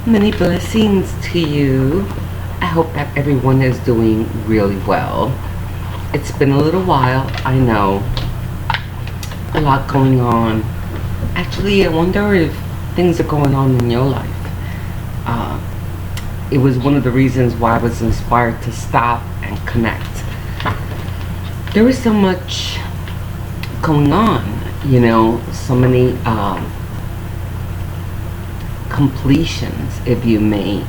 Many blessings to you. I hope that everyone is doing really well. It's been a little while, I know. A lot going on. Actually, I wonder if things are going on in your life. It was one of the reasons why I was inspired to stop and connect. There is so much going on, so many completions, if you may.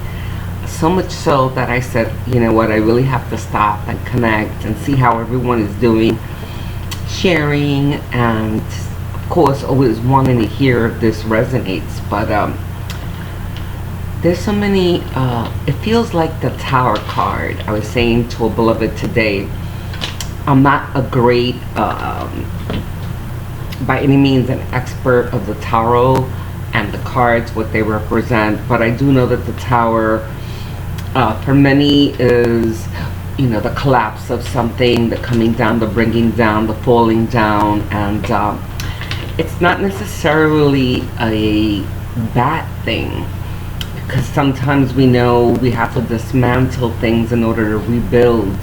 So much so that I said, you know what, I really have to stop and connect and see how everyone is doing, sharing, and of course always wanting to hear if this resonates. But there's so many, it feels like the Tower card. I was saying to a beloved today, I'm not a great, by any means, an expert of the tarot and the cards, what they represent, but I do know that the Tower, for many, is, the collapse of something, the coming down, the bringing down, the falling down, and it's not necessarily a bad thing, because sometimes we know we have to dismantle things in order to rebuild.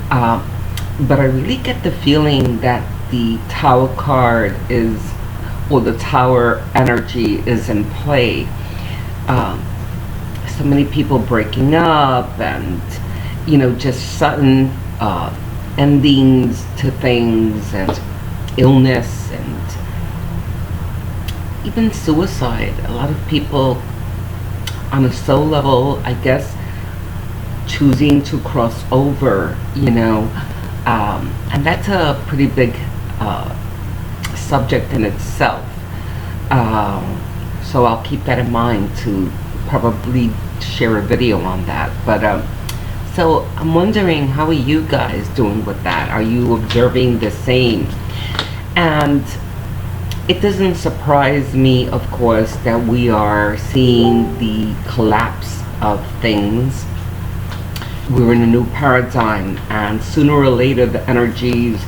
But I really get the feeling that the Tower card is, or the Tower energy is in play. So many people breaking up and, just sudden endings to things, and illness, and even suicide. A lot of people on a soul level, I guess, choosing to cross over, and that's a pretty big subject in itself. So I'll keep that in mind to probably share a video on that. But so I'm wondering, how are you guys doing with that? Are you observing the same? And it doesn't surprise me, of course, that we are seeing the collapse of things. We're in a new paradigm, and sooner or later the energies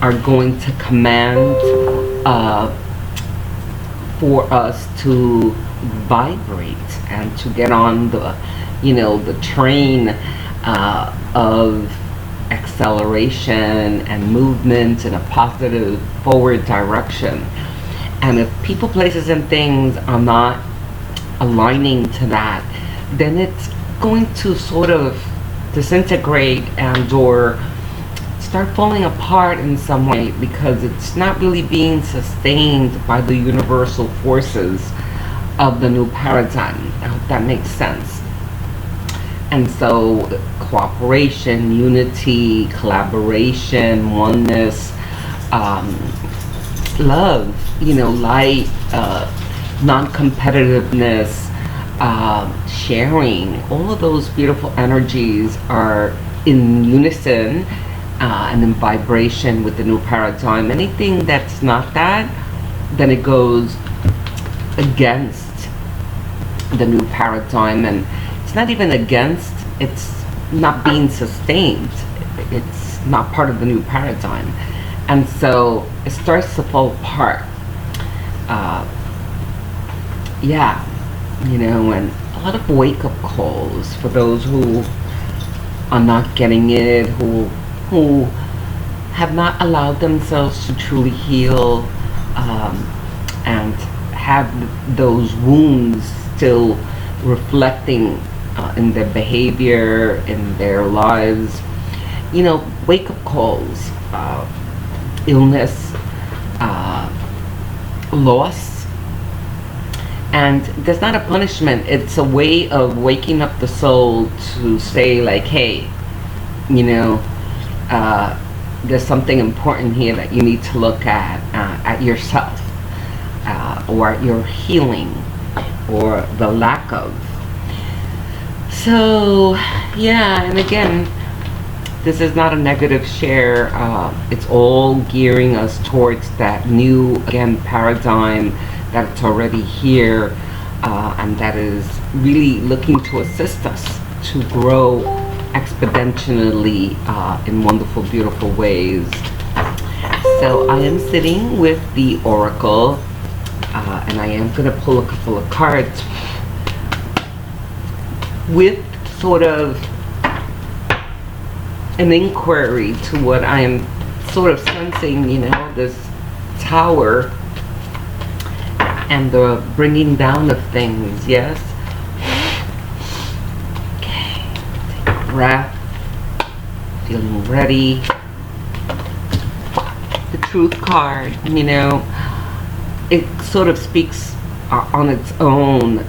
are going to command for us to vibrate and to get on the, the train of acceleration and movement in a positive forward direction. And if people, places, and things are not aligning to that, then it's going to sort of disintegrate and or start falling apart in some way, because it's not really being sustained by the universal forces of the new paradigm. I hope that makes sense. And so cooperation, unity, collaboration, oneness, love, light, non-competitiveness, sharing, all of those beautiful energies are in unison and in vibration with the new paradigm. Anything that's not that, then it goes against the new paradigm, and it's not even against, it's not being sustained, it's not part of the new paradigm, and so it starts to fall apart. And a lot of wake-up calls for those who are not getting it, who have not allowed themselves to truly heal, and have those wounds still reflecting in their behavior, in their lives. Wake-up calls, illness, loss. And there's not a punishment, it's a way of waking up the soul to say, like, hey, there's something important here that you need to look at yourself, or at your healing, or the lack of. So, and again, this is not a negative share. It's all gearing us towards that new, again, paradigm that's already here, and that is really looking to assist us to grow exponentially in wonderful, beautiful ways. So I am sitting with the Oracle, and I am going to pull a couple of cards with sort of an inquiry to what I am sort of sensing, you know, this tower and the bringing down of things, yes? Okay, take a breath, feeling ready. The Truth card, you know, it sort of speaks on its own,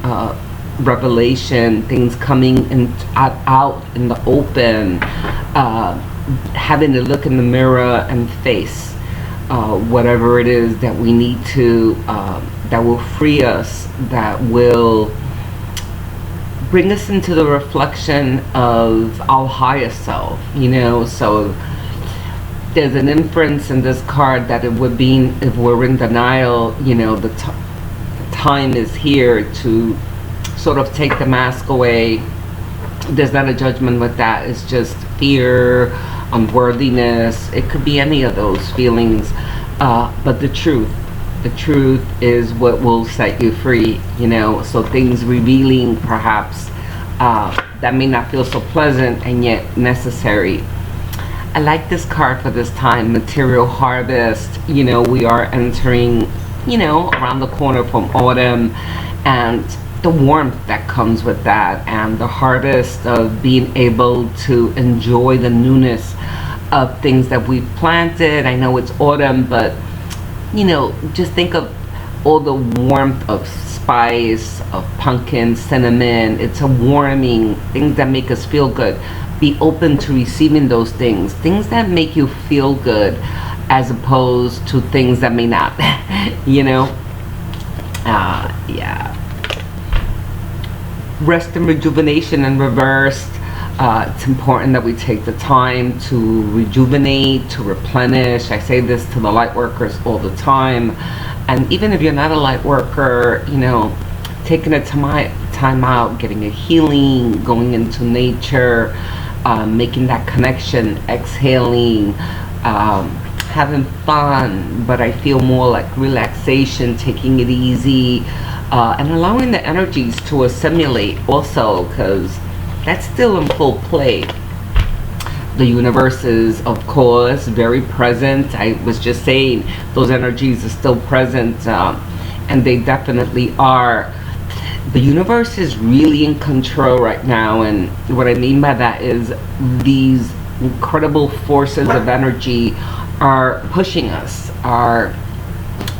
revelation, things coming out in the open, having to look in the mirror and face whatever it is that we need to, that will free us, that will bring us into the reflection of our higher self, you know. So there's an inference in this card that it would be, if we're in denial, you know, the time is here to sort of take the mask away. There's not a judgment with that. It's just fear, unworthiness. It could be any of those feelings. But the truth is what will set you free, you know. So things revealing, perhaps, that may not feel so pleasant and yet necessary. I like this card for this time, material harvest. You know, we are entering, you know, around the corner from autumn, and the warmth that comes with that, and the harvest of being able to enjoy the newness of things that we've planted. I know it's autumn, but, you know, just think of all the warmth of spice, of pumpkin, cinnamon. It's a warming, things that make us feel good. Be open to receiving those things that make you feel good, as opposed to things that may not, you know. Yeah. Rest and rejuvenation in reverse. It's important that we take the time to rejuvenate, to replenish. I say this to the light workers all the time. And even if you're not a light worker, you know, taking a time out, getting a healing, going into nature, making that connection, exhaling, having fun, but I feel more like relaxation, taking it easy, and allowing the energies to assimilate also, because that's still in full play. The universe is, of course, very present. I was just saying, those energies are still present, and they definitely are. The universe is really in control right now, and what I mean by that is these incredible forces of energy are pushing us, are,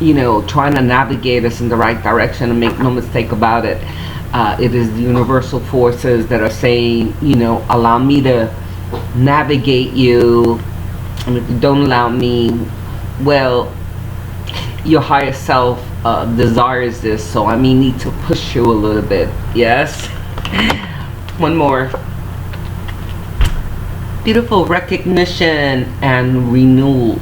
you know, trying to navigate us in the right direction, and make no mistake about it. It is the universal forces that are saying, you know, allow me to navigate you, and if you don't allow me, well, your higher self desires this, so I may need to push you a little bit. Yes. One more. Beautiful recognition and renewal.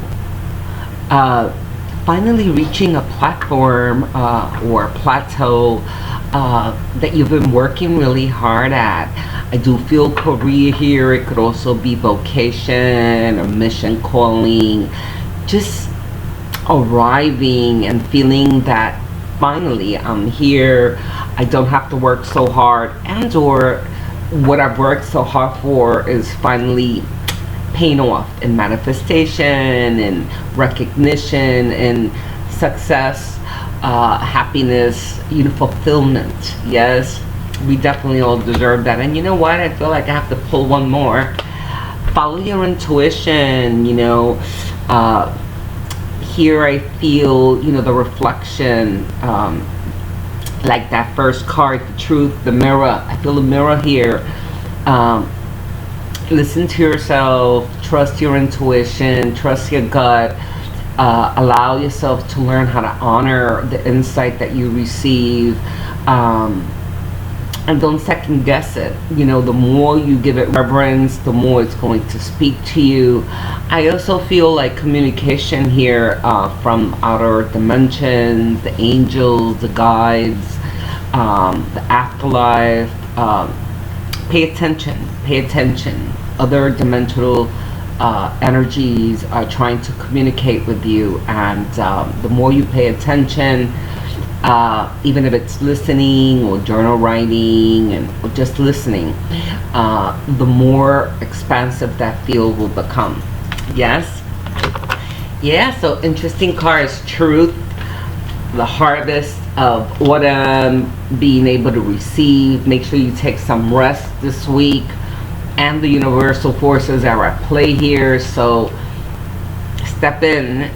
Finally reaching a platform or a plateau that you've been working really hard at. I do feel career here. It could also be vocation or mission calling. Just arriving and feeling that finally I'm here. I don't have to work so hard, and or what I've worked so hard for is finally paying off in manifestation and recognition and success, happiness, you know, fulfillment. Yes, we definitely all deserve that. And you know what, I feel like I have to pull one more. Follow your intuition, you know. Here I feel, you know, the reflection, like that first card, the truth, the mirror. I feel the mirror here. Listen to yourself, trust your intuition, trust your gut, allow yourself to learn how to honor the insight that you receive, and don't second guess it. You know, the more you give it reverence, the more it's going to speak to you. I also feel like communication here from outer dimensions, the angels, the guides, the afterlife. Pay attention. Other dimensional energies are trying to communicate with you, and the more you pay attention, even if it's listening or journal writing or just listening, the more expansive that field will become. Yes? Yeah, so interesting cards. Truth, the harvest of autumn, being able to receive. Make sure you take some rest this week. And the universal forces are at play here, so step in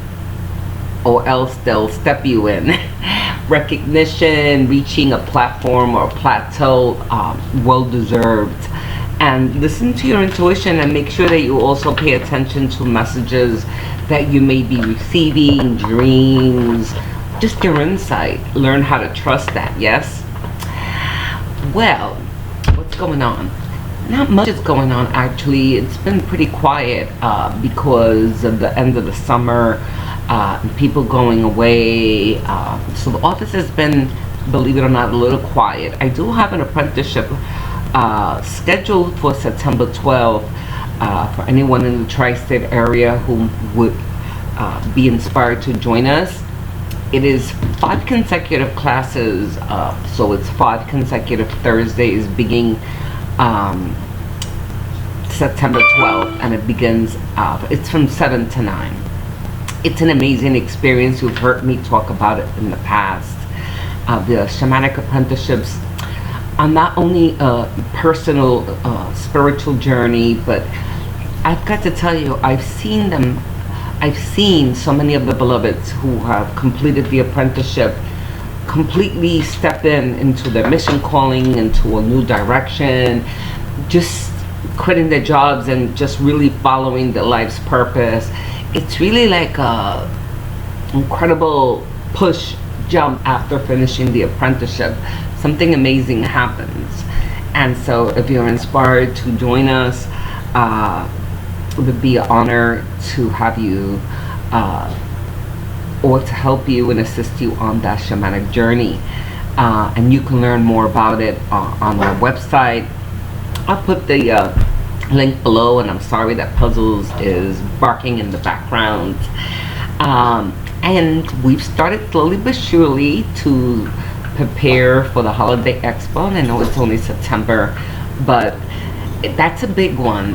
or else they'll step you in. Recognition, reaching a platform or a plateau, well deserved. And listen to your intuition, and make sure that you also pay attention to messages that you may be receiving, dreams, just your insight. Learn how to trust that. Yes? Well, what's going on? Not much is going on, actually. It's been pretty quiet because of the end of the summer, people going away. So the office has been, believe it or not, a little quiet. I do have an apprenticeship scheduled for September 12th for anyone in the tri-state area who would be inspired to join us. It is 5 consecutive classes, so it's 5 consecutive Thursdays beginning September 12th, and it begins, it's from 7 to 9. It's an amazing experience. You've heard me talk about it in the past. The Shamanic apprenticeships are not only a personal spiritual journey, but I've got to tell you, I've seen so many of the beloveds who have completed the apprenticeship completely step into their mission calling, into a new direction, just quitting their jobs and just really following their life's purpose. It's really like a incredible push jump after finishing the apprenticeship. Something amazing happens. And so if you're inspired to join us, it would be an honor to have you or to help you and assist you on that shamanic journey. And you can learn more about it on our website. I'll put the link below, and I'm sorry that Puzzles is barking in the background. And we've started slowly but surely to prepare for the Holiday Expo. And I know it's only September, but that's a big one,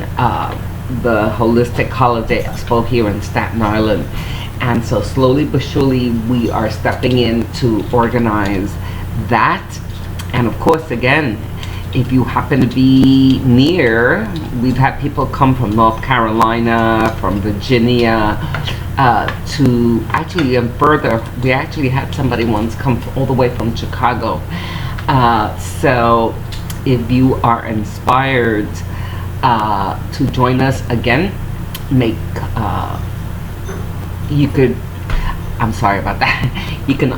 the Holistic Holiday Expo here in Staten Island. And so slowly but surely we are stepping in to organize that. And of course, again, if you happen to be near, we've had people come from North Carolina, from Virginia, to actually further. We actually had somebody once come all the way from Chicago. So if you are inspired to join us again, you could, I'm sorry about that, you can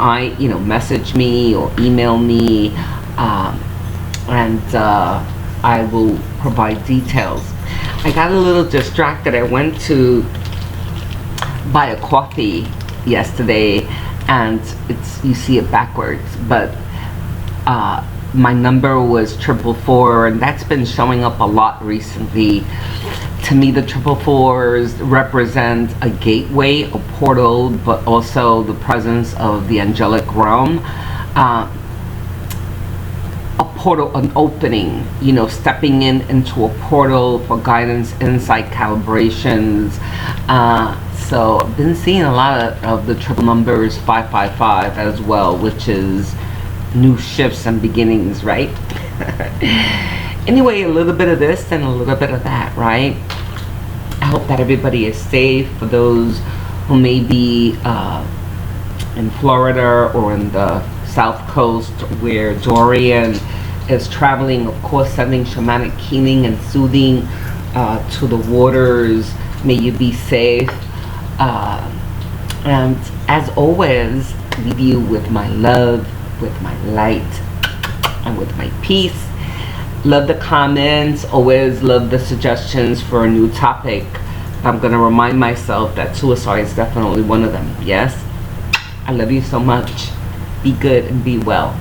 message me or email me, and I will provide details. I got a little distracted. I went to buy a coffee yesterday, and you see it backwards, but my number was 444, and that's been showing up a lot recently. To me, the 444s represent a gateway, a portal, but also the presence of the angelic realm. A portal, an opening, stepping into a portal for guidance, insight, calibrations. So I've been seeing a lot of the triple numbers 555 as well, which is new shifts and beginnings, right? Anyway, a little bit of this and a little bit of that, right? I hope that everybody is safe. For those who may be in Florida or in the South Coast where Dorian is traveling, of course, sending shamanic healing and soothing to the waters. May you be safe. And as always, leave you with my love, with my light, and with my peace. Love the comments, always love the suggestions for a new topic. I'm going to remind myself that suicide is definitely one of them. Yes? I love you so much. Be good and be well.